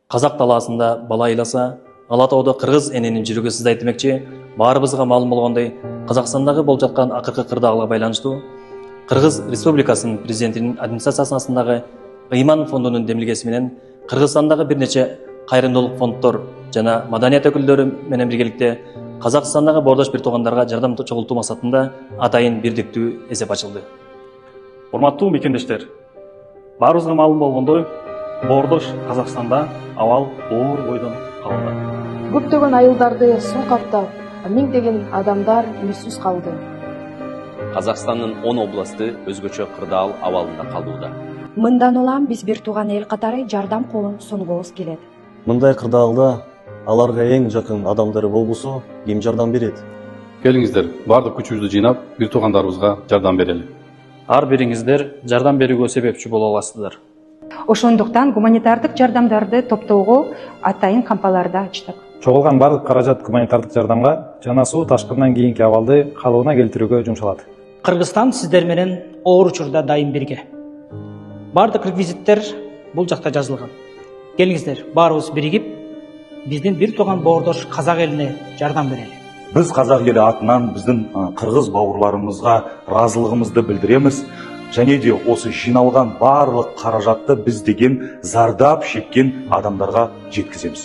Қазақ таласында бала айласа, Алатауда қырғыз эненин жүрегі сыз айтмекчи, баарыбызга маалым болгондой, Қазақстандагы болуп жаткан акыркы кырдаалга байланыштуу Кыргыз Республикасынын президентинин администрациясындагы ыйман фондунун демилгеси менен Кыргызстандагы бир нече кайрымдуулук фонддор жана маданият өкүлдөрү менен биргеликте Қазақстандагы боордош бир туугандарга жардам чогултуу максатында атайын бирдиктүү эсеп ачылды. Урматтуу мекендештер, баарыбызга маалым болгондой, боордош Казакстанда абал оор бойдон калды. Көптөгөн айылдарды суу каптап, миңдеген адамдар үйсүз калды. Казакстандын 10 областы өзгөчө кырдаал абалында калууда. Мындан улам биз бир тууган эл катары жардам колун сунгубуз келет. Мындай кырдаалда аларга эң жакын адамдары болбосо, ким жардам берет? Келиңиздер, бардык күчүбүздү жыйнап, бир туугандарыбызга жардам берели. Ар бириңиздер жардам берүүгө себепчи боло аласыздар. Ошондуктан гуманитардык жардамдарды топтоого атайын кампаларды ачтык. Чогулган бардык каражат гуманитардык жардамга жана суу ташкынынан кийинки абалды калыбына келтирүүгө жумшалат. Кыргызстан сиздер менен оор учурда дайым бирге. Бардык реквизиттер бул жакта жазылган. Келиңиздер, баарыбыз биригип, биздин бир тууган боордош казак элине жардам берели. Біз қазақ елі атынан біздің қырғыз бауырларымызға разылығымызды білдіреміз. Және де осы жиналған барлық қаражатты біз деген зардап шеккен адамдарға жеткіземіз.